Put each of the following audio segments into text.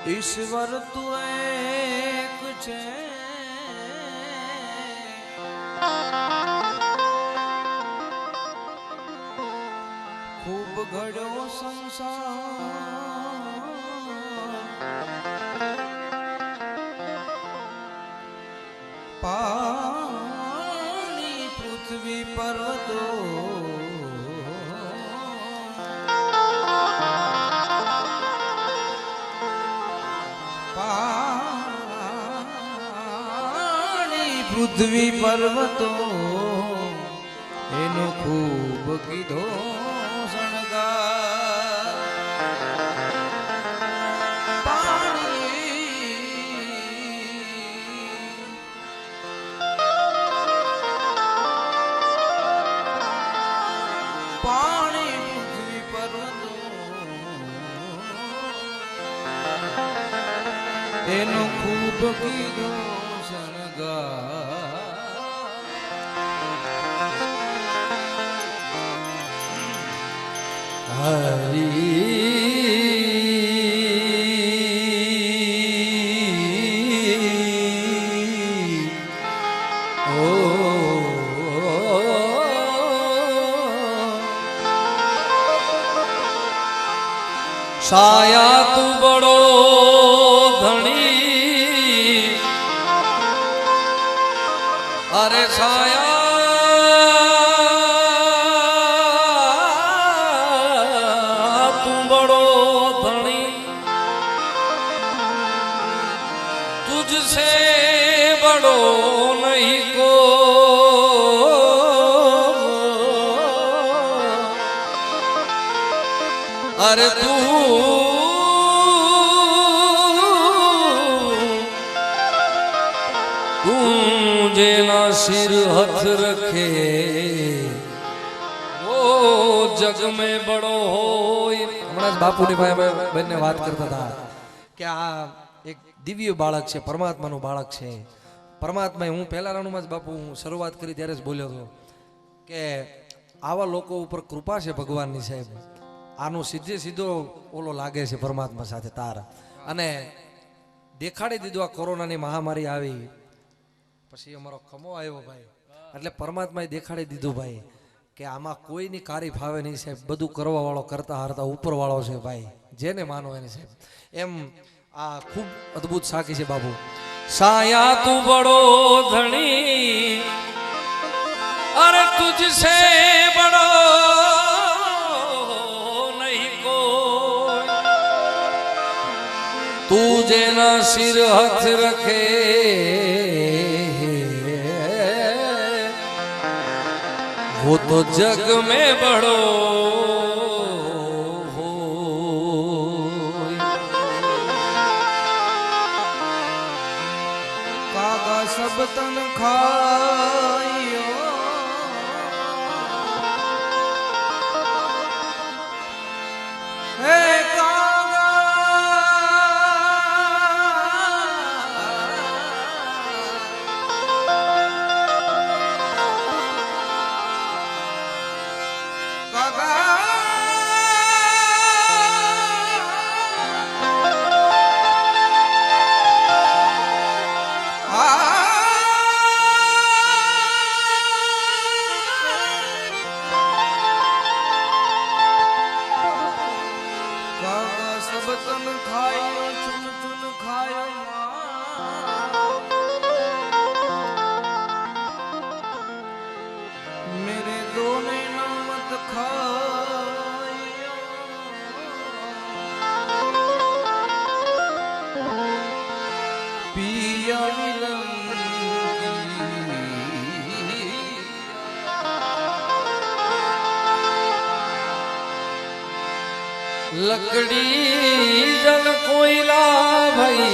ईश्वर तू एक छे खूब घड़ो संसार पानी पृथ्वी पर्वतो पृथ्वी पर्वतो एनो खूब कीधो शणगार पाणी पृथ्वी पर्वतो एनो खूब कीधो शणगार हरि ओ साया तू बड़ो धनी अरे साया तुझसे बड़ो नहीं को अरे तू जेना सिर हथ रखे वो जग में बड़ो हो हमारा बापू ने भाई बहने बात करता था क्या एक दिव्य बाळक છે પરમાત્માનું બાળક છે પરમાત્માએ હું પહેલા રાણુમાં જ બાપુ હું શરૂઆત કરી ત્યારે જ બોલ્યો હતો કે આવા લોકો ઉપર કૃપા છે ભગવાનની સાહેબ આનો સીધે સીધો ઓલો લાગે છે પરમાત્મા સાથે તાર અને દેખાડી દીધું આ કોરોનાની મહામારી આવી પછી અમારો ખમો આવ્યો ભાઈ એટલે પરમાત્માએ દેખાડી દીધું ભાઈ કે આમાં કોઈની કારી ફાવે નહીં સાહેબ બધું કરવા વાળો કરતા હારતા ઉપર વાળો છે ભાઈ જેને માનો એને સાહેબ એમ आ खूब अद्भुत साखी से बाबू साया तू बड़ो धनी अरे तुझसे बड़ो नहीं कोई तू जेना सिर हथ रखे वो तो जग में बड़ो सब तन खाइयो हे कागा कागा सब तन खायो चुन चुन खायो मेरे दोने नमत खायो पिया लकड़ी जल कोयला भाई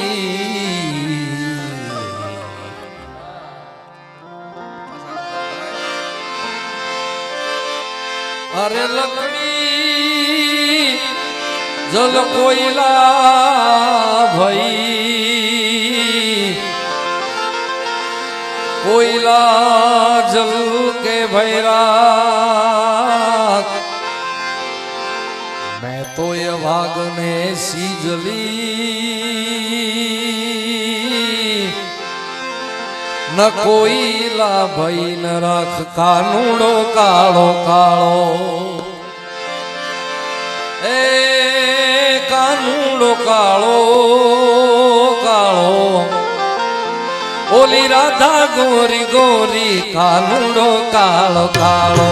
अरे लकड़ी जल कोयला भाई कोयला जल के भैरा मैं तो ये वागने सीजली न कोई ला भई न राख कानूड़ो काळो काळो ए कानूड़ो काळो काळो ओली राधा गोरी गोरी कानूड़ो काळो काळो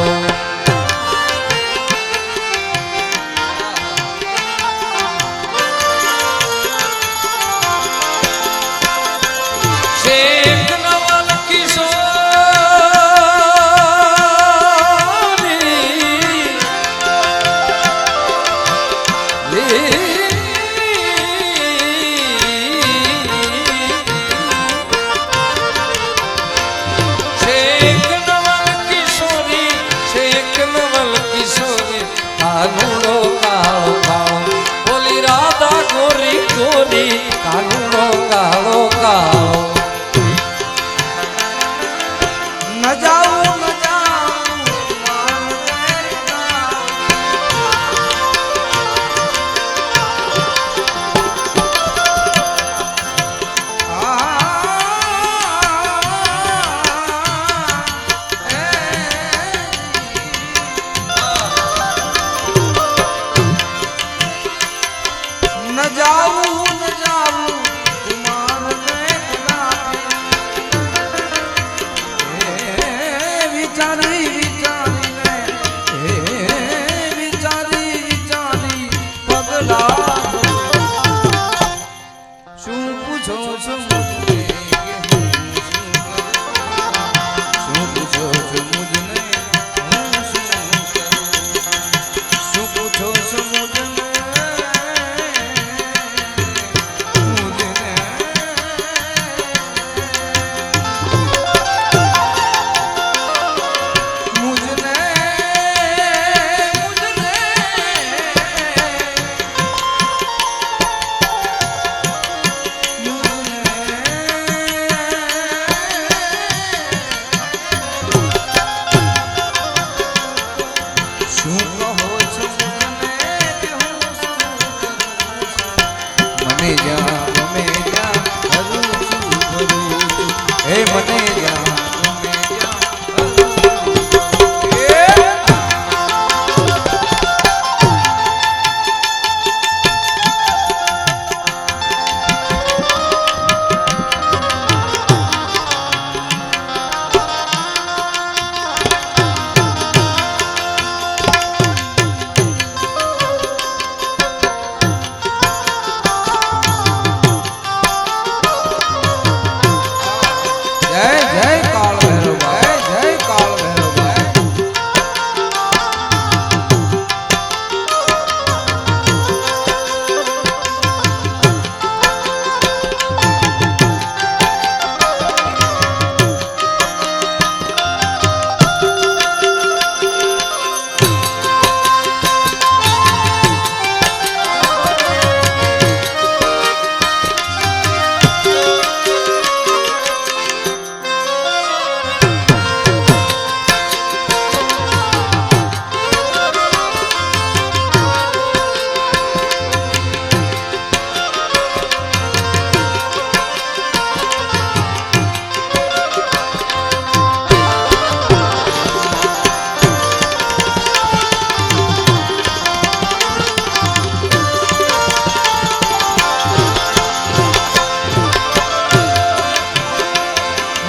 कानूनो कालो कालो न जाऊं न जाऊं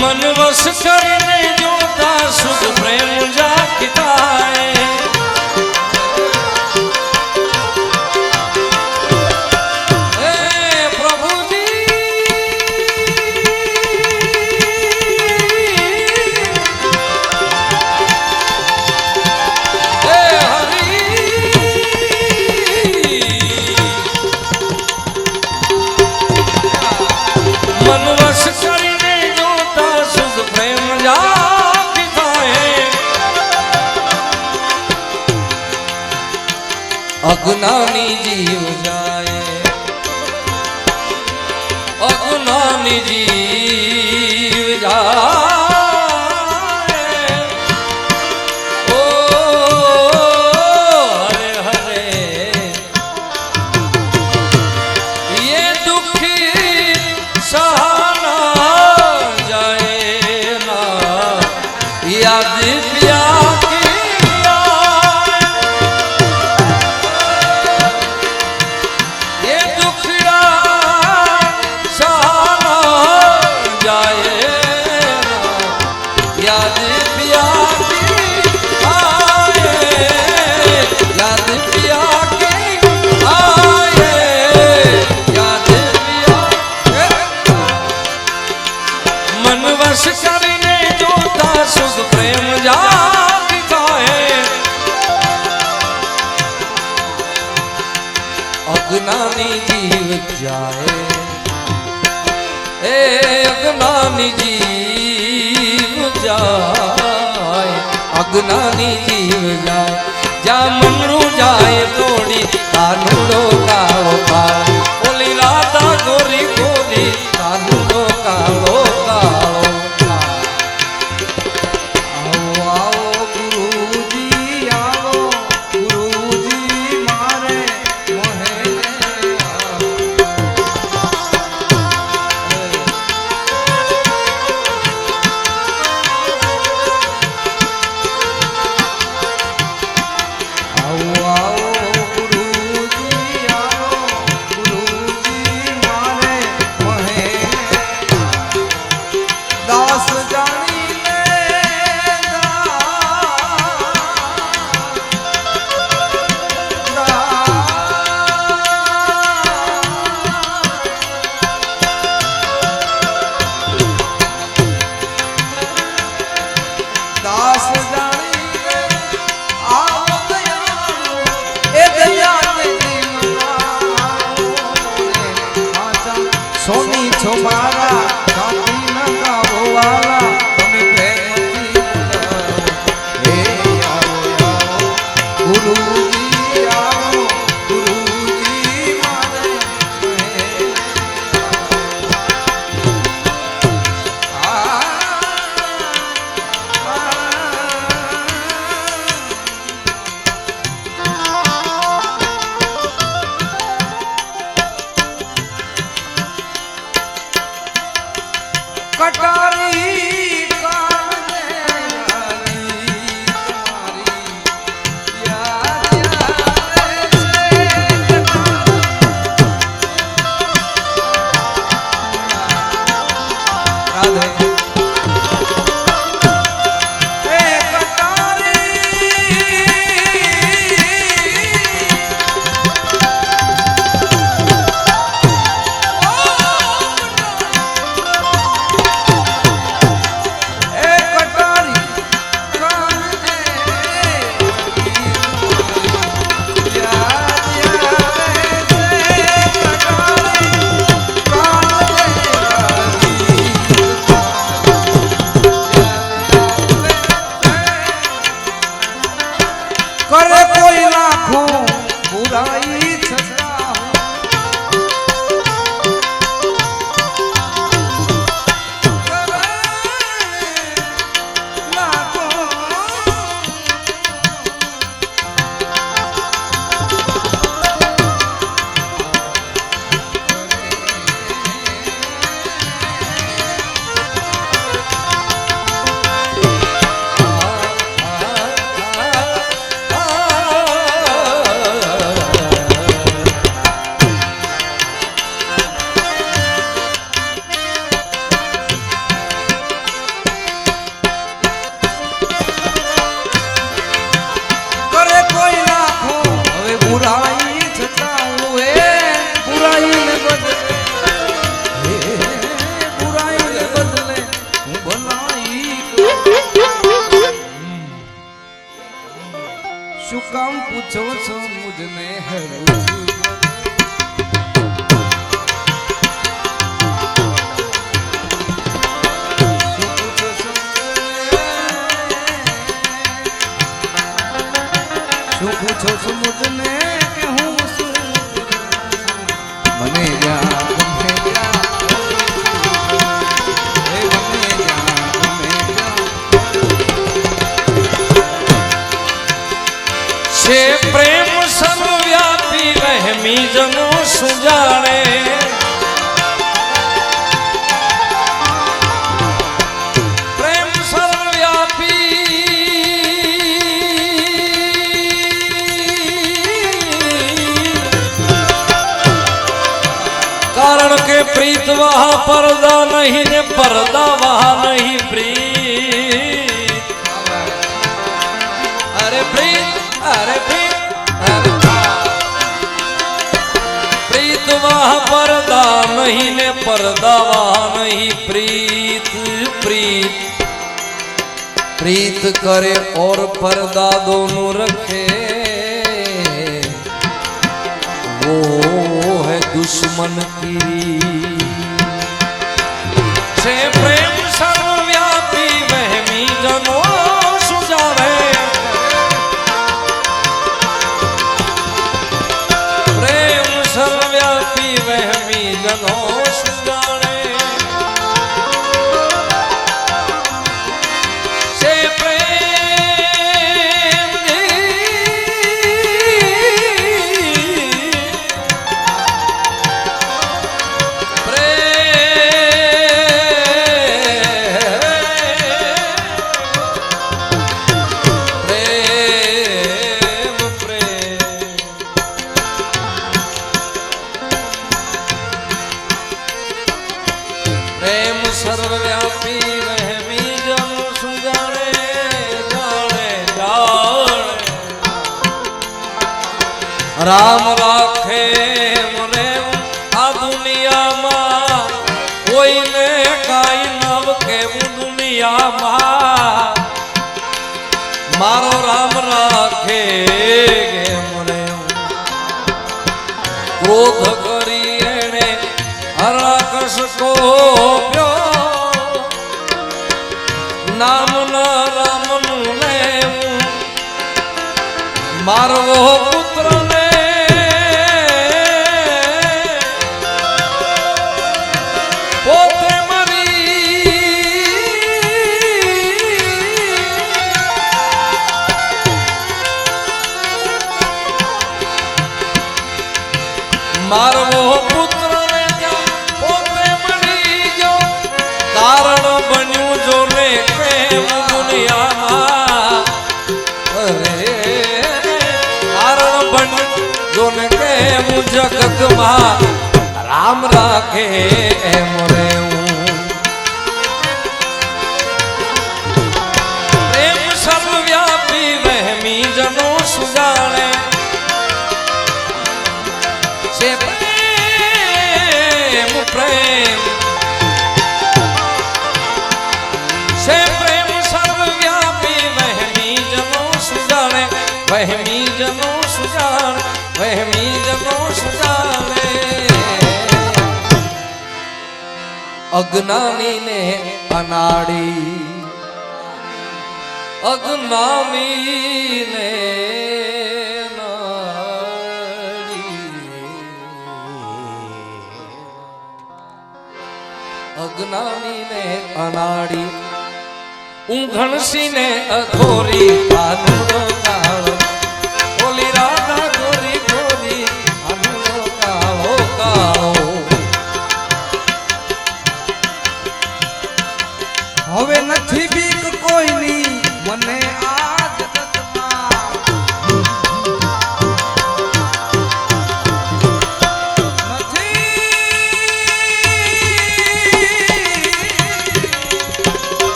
मन वश करने जोता सुख प्रेम जागता है प्रभु जी हरि मन वश करने प्रेम जागता है अज्ञानी जीव जाए अज्ञानी जीव जाए ओ हरे हरे अज्ञानी जीव जाए ए अज्ञानी जीव जाए अज्ञानी जीव जाए जा मनु जाए तोड़ी कानूनो कालो कालो बोली राधा गोरी गोरी कानूनो कालो कालो सोनी छो मारा साथी न गावो वाला તમે પ્રેમથી હે આવો આવો ગુરુજી આવો ગુરુજી મારે कटारी करे कोई लाखों बुराई छटा बुराई छटाऊं ए बुराई ने बदले बुराई ने बदले हूँ भलाई શું કામ પૂછો છો મુझने है શું પૂછો છો મુझने કે હું મને જા ગમે જા એ મને જા ગમે જા છે પ્રેમ સર્વવ્યાપી વહેમી જનો સુજાણે कारण के प्रीत वहा पर्दा नहीं ने पर्दा वहा नहीं प्रीत अरे प्रीत अरे प्रीत वहा पर्दा नहीं ने पर्दा वहा नहीं प्रीत प्रीत प्रीत करे और पर्दा दोनों रखे वो मन की से प्रेम सर्वव्यापी वहमी जनो सुजावे प्रेम सर्वव्यापी वहमी जनो सुजावे से प्रेम सर्वव्यापी वहमी जन सुजाने जाने जाने राम राखे मने आ दुनिया मा कोई ने काई नव के दुनिया मा मारो राम राखे गे मने क्रोध करी एने हराकस को नाम न राम ने मारवो पुत्र ने पोते मरी मारवो पुत्र ने जो पोते मरी जो कारण बन्यू जो ने दुनिया अरे कारण बन जो ने के जगत मा राम राखे मोरे प्रेम सर्वव्यापी वहमी जनो सुजाने से प्रेम प्रेम से प्रेम सर्वव्यापी वहमी जनो सुजाने वहमी जनो सुजाने वहमी जनो सुजाने अज्ञानी ने अनाड़ी अज्ञानी ने नाड़ी अज्ञानी ने अनाड़ी ऊंघणसी ने अघोरी आनुरो काळो बोली राधा गोरी गोरी आनुरो काळो काळो હવે નથી બીક કોઈની મને આ જગતમાં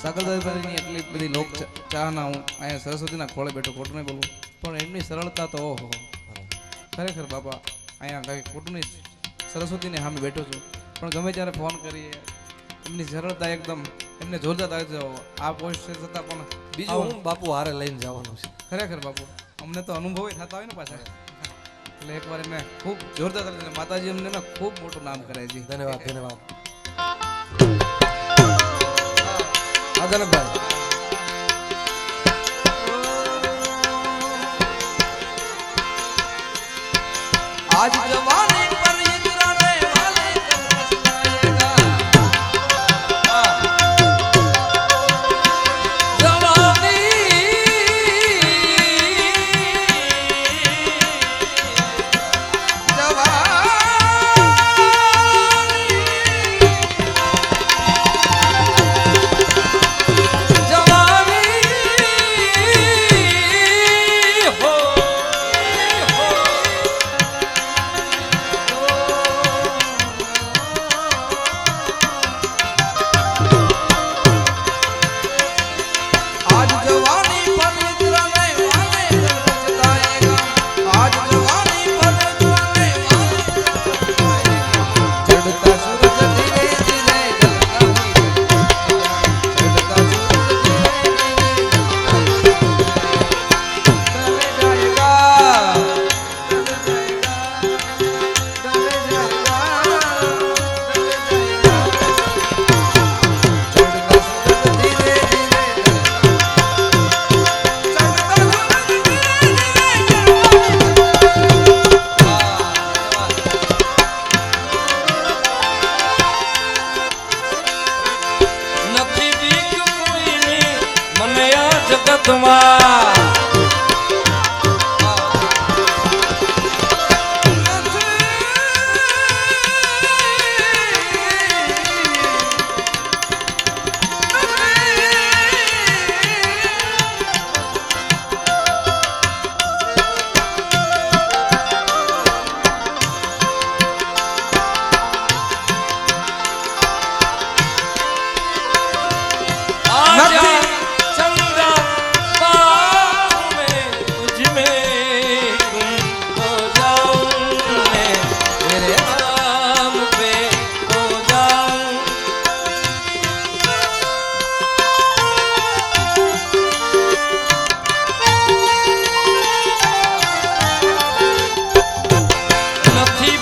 સાગરદાસભાઈની એટલી બધી લોક ચાહના હું અહીંયા સરસ્વતીના ખોળે બેઠો ખોટું નહીં બોલું પણ એમની સરળતા તો ઓહો ખરેખર બાપા અહીંયા કંઈ ખોટું નહીં સરસ્વતીને સામે બેઠો છું પણ ગમે ત્યારે ફોન કરીએ એમની સરળતા એકદમ એમને જોરદાર લાગે છે આ પોસ્ટ છે છતાં પણ બીજું હું બાપુ હારે લઈને જવાનું છે ખરેખર બાપુ અમને તો અનુભવ થતા હોય ને પાછા એટલે એકવાર એમને ખૂબ જોરદાર લાગે માતાજી અમને ખૂબ મોટું નામ કરે છે ધન્યવાદ ધન્યવાદ આદનભાઈ आज जवानी पर इजराने वाले कब पछताएगा जवानी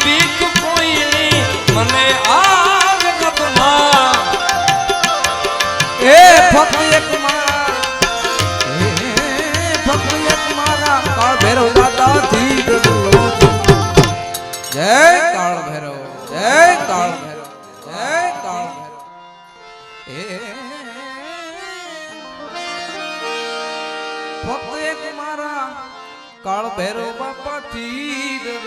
બીક કોઈની મને આ જગતમાં એ ફક્ત એક મારા ફક્ત એક મારા કાળ ભૈરવ દાદાથી ડરું છું. જય કાળ ભૈરવ, જય કાળ ભૈરવ, જય કાળ ભૈરવ. ફક્ત એક મારા કાળ ભૈરવ બાપાથી ડરું.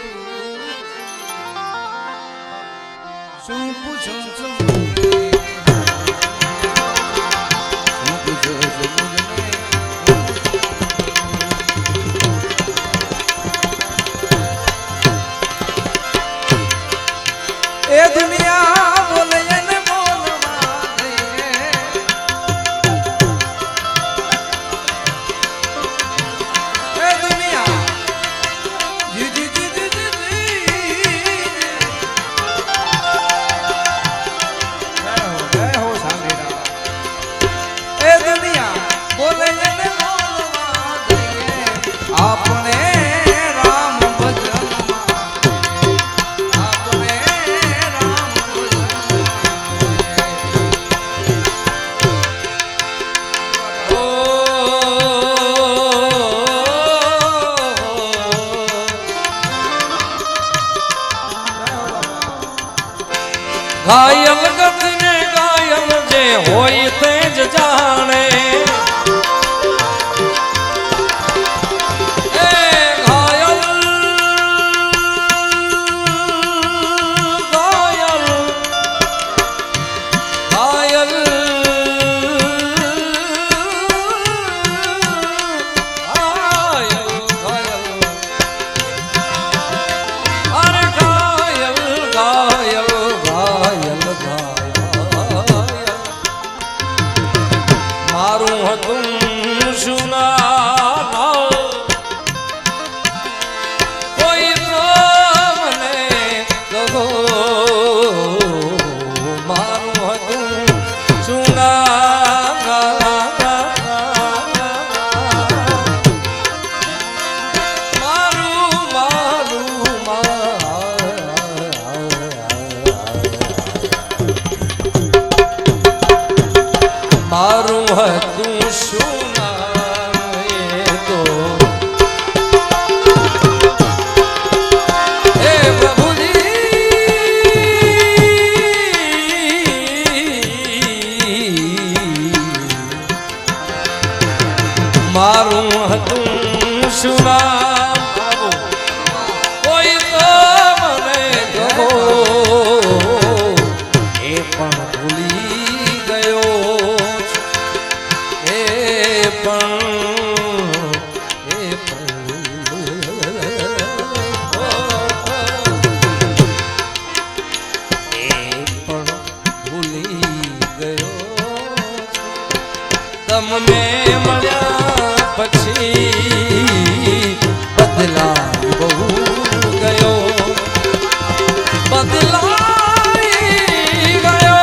શું પૂછો છો મને? શું પૂછો છો મને? એ દુનિયા બોલે એને બોલવા દઈએ. એ દુનિયા જી જી જી જી જી જી. જય હો સાંભળીરા. એ દુનિયા બોલે એને બોલવા દઈએ. આપણે રામ ભજનમાં આપણે રામ ઘાયલ ગતિને ઘાયલ જે હોય તે જ જાણે એ ઘાયલ ઘાયલ ઘાયલ ઘાયલ અરે ઘાયલ ઘાયલ ઘાયલ ઘાયલ મારું હતું સુના કોઈ તો મને કહો મારું હતું સુના મારું હતું સુના એ તો હે પ્રભુજી મારું હતું સુના કોઈ તો મને કહો એ પણ ભૂલી ગયો તમને મળ્યા પછી બદલાઈ બહુ ગયો બદલાઈ ગયો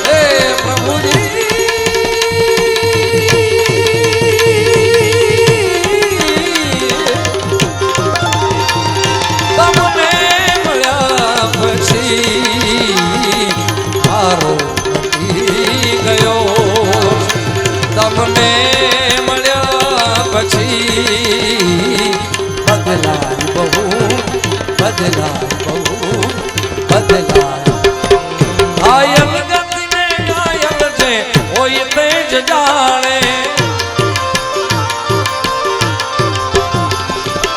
હે પ્રભુજી તમને મળ્યા પછી મારો નથી ગયો તમને મળ્યા પછી બદલાય બહુ બદલાય બહુ બદલાય ઘાયલ ગતિને ઘાયલ છે હોય તે જ જાણે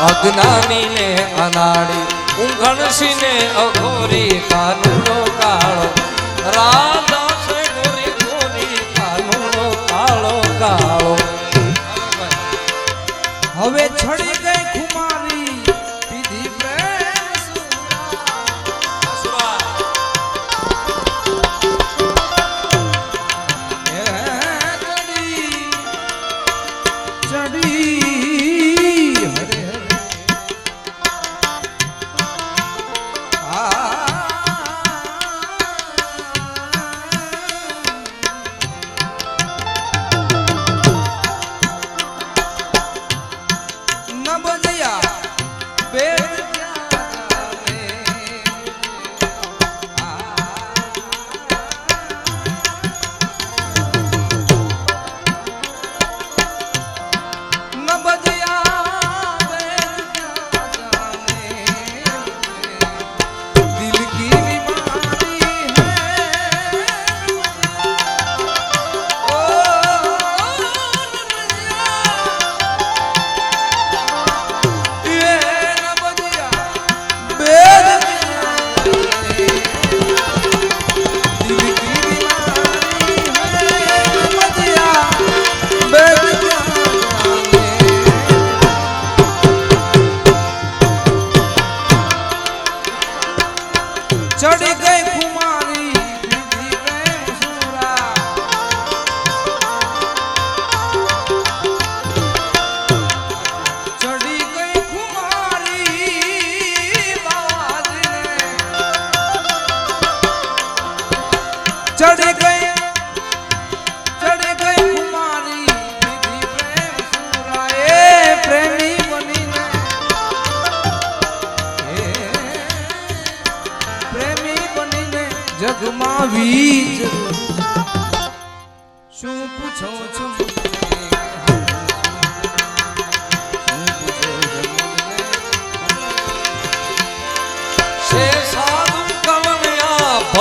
અજ્ઞાનીને અનાડી ઊંઘણસીને અઘોરી કાનૂનો કાળો રાધા છે ગોરી ગોરી કાનૂનો કાળો કાળો હવે છડી ગઈ ખુમારી પીધી પ્રેમ સુરા ચડી હરે હરે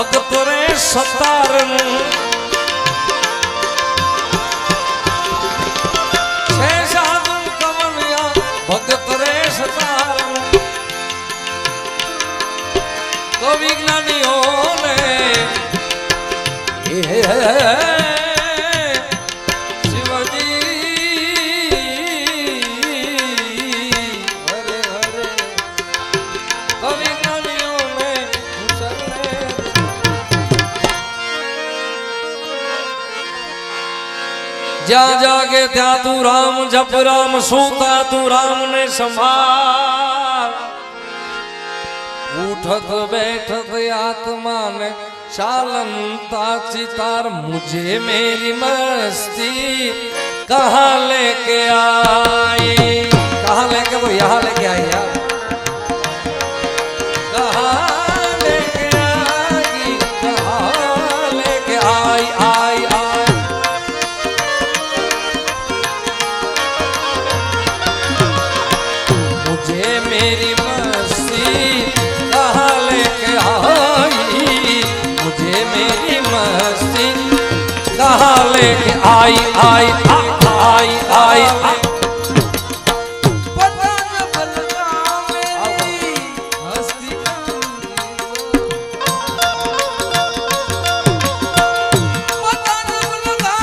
ભગત રે સતારનું છે સાધુ કમલિયા ભગત રે સતારનું તો વિજ્ઞાનીઓને જ્યાં જાગે ત્યાં તું રામ જપ રામ સૂતા તું રામ ને સંભાળ ઉઠત બેઠત આત્મા ને चालनता चितार मुझे मेरी मस्ती कहाँ लेके आई कहाँ लेके वो यहाँ लेके आई यार कहाँ लेके आई कहाँ लेके आई आई आई मुझे मेरी मस्ती कहाँ लेके आई मुझे मेरी मस्ती कहाँ लेके आई आई आई आई आई पता न बलता मेरी हस्ती पता न बलता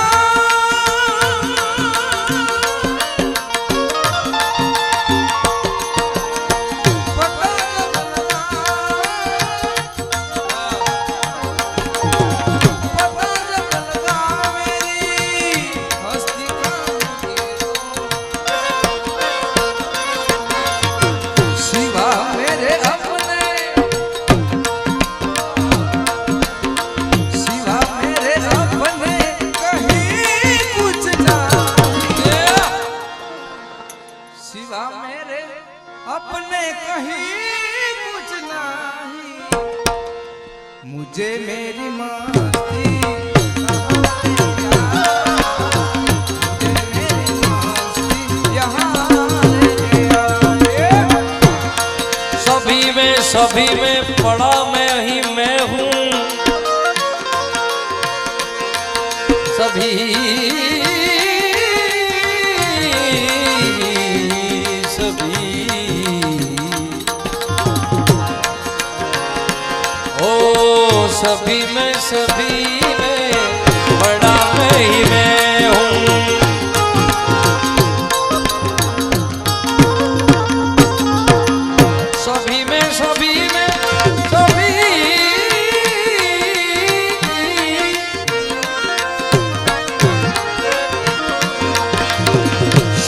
पता न बलता अपने कहीं कुछ नहीं मुझे मेरी मस्ती सभी में पड़ा मैं ही मैं हूँ सभी सभी में बड़ा मैं ही मैं हूँ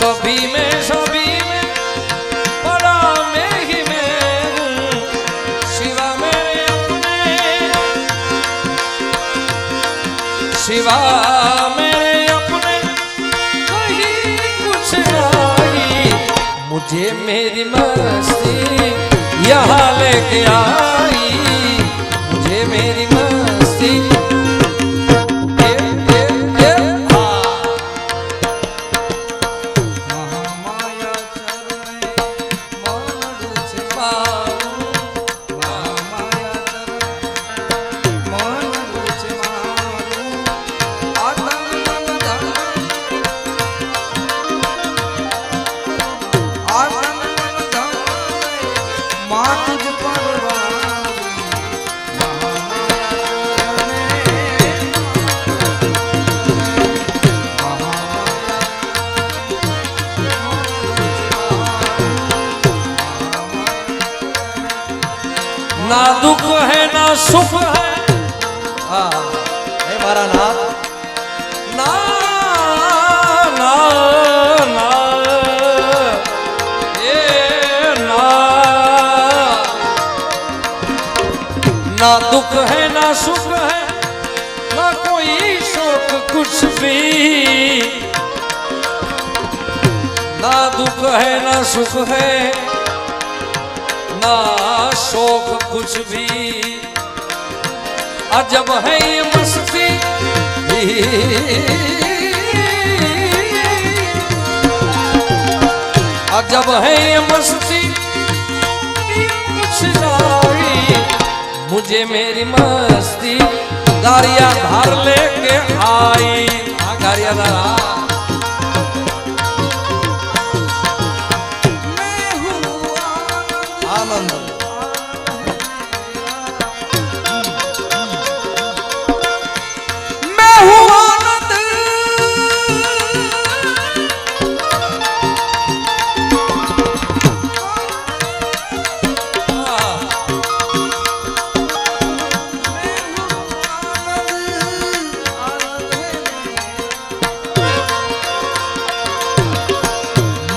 सभी में सभी में बड़ा मैं ही मैं हूँ शिवा मेरे अपने शिवा मेरे अपने कहीं कुछ नहीं मुझे मेरी मस्ती यहाँ लेके आई मुझे मेरी मस्ती ना दुख है ना सुख है हाँ हे मारा नाथ ना ना ना ये ना ना दुख है ना सुख है ना कोई शोक कुछ भी ना दुख है ना सुख है ना शौक कुछ भी अजब है ये मस्ती अजब है ये मस्ती कुछ नहीं मुझे मेरी मस्ती गारिया धार लेके आई। हाँ गारिया धार आनंद मैं हूँ आनंद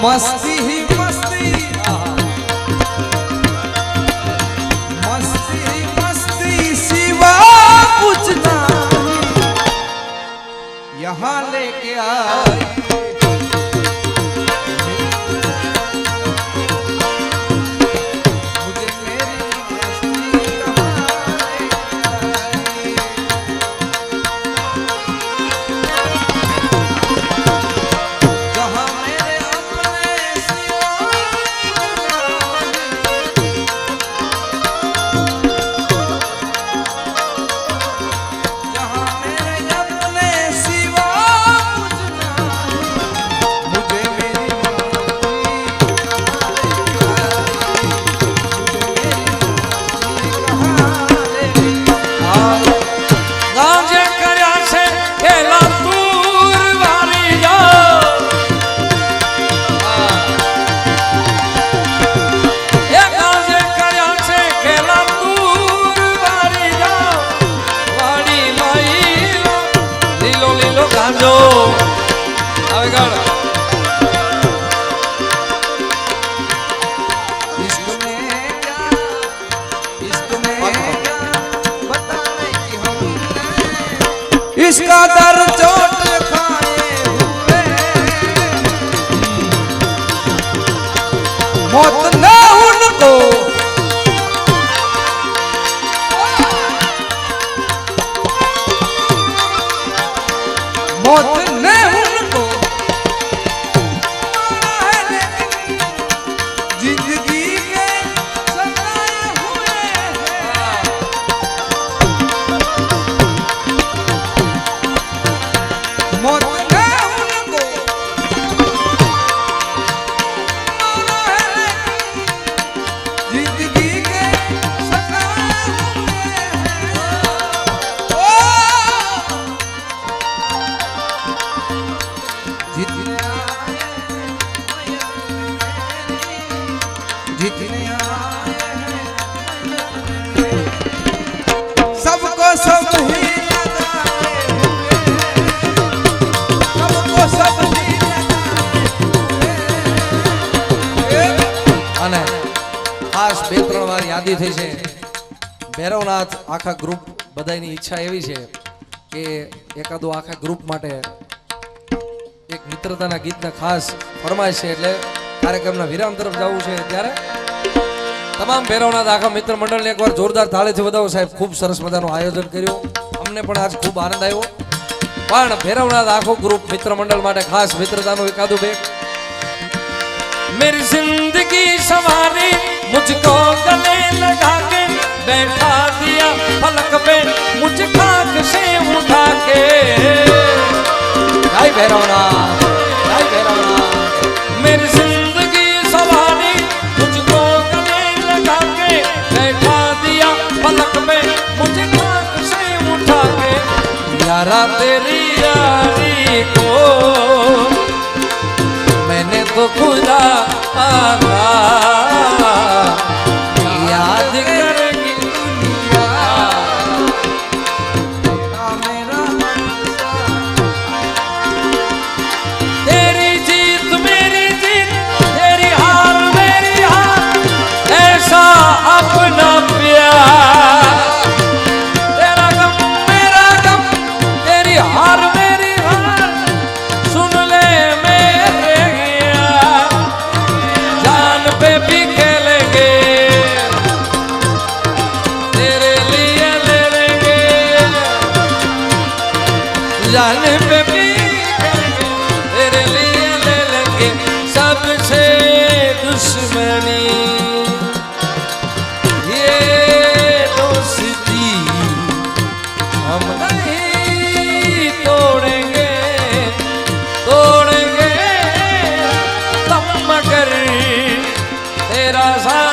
मस्ती ही मस्ती मस्ती ही मस्ती सिवा कुछ नहीं यहाँ लेके आई। मुझे मेरी मस्ती जहाँ मेरे अपने सिवा जहाँ मेरे अपने सिवा कुछ नहीं मुझे मेरी गांजे કર્યા છે ખેલા તૂર વારી જા એ ગાંજે કર્યા છે ખેલા તૂર વારી જા વાડી માઈ લીલો લીલો ગાંજો હવે ગાડ इश्क में क्या बताने की हमने इसका दर चोट खाए हुए मौत न उनको मौत न उनको मारा है लेकिन जिंदगी के सताए हुए हैं मौत ने उनको मारा है लेकिन जिंदगी के सताए हुए हैं। ओ जितने आए जितने आए सबको सब ही लगाए सबको सब ही लगाए। અને ખાસ બે ત્રણ વાર યાદી થઈ છે ભૈરવનાથ આખા ગ્રુપ બધાની ઈચ્છા એવી છે કે એકાદો આખા ગ્રુપ માટે એક મિત્રતાના ગીતને ખાસ ફરમાય છે એટલે કાર્યક્રમના વિરામ તરફ જવું છે ત્યારે તમામ ભૈરવનાથ આખા મિત્ર મંડળને એકવાર જોરદાર તાળીથી વધાવો સાહેબ ખૂબ સરસ મજાનું આયોજન કર્યું અમને પણ આજ ખૂબ આનંદ આવ્યો પણ ભૈરવનાથ આખો ગ્રુપ મિત્ર મંડળ માટે ખાસ મિત્રતાનું એકાદું બે मेरी जिंदगी सवारी मुझको गले लगा के बैठा दिया पलक पे मुझ खाक से उठा के जय भैरवनाथ जय भैरवनाथ मेरी जिंदगी सवारी मुझको गले लगा के बैठा दिया पलक पे मुझ खाक से उठा के यारा तेरी यारी को मैंने तो खुदा याद करेगी दुनिया तेरा मेरा तेरी जीत मेरी जीत तेरी हार मेरी हार ऐसा अपना प्यार तेरा गम मेरा गम तेरी हार मेरी हार सुन ले मेरे जान पे भी खेलेंगे तेरे लिए ले लेंगे जान पे भी खेलेंगे तेरे लिए ले लेंगे सबसे दुश्मनी ये दोस्ती મેરા સાથ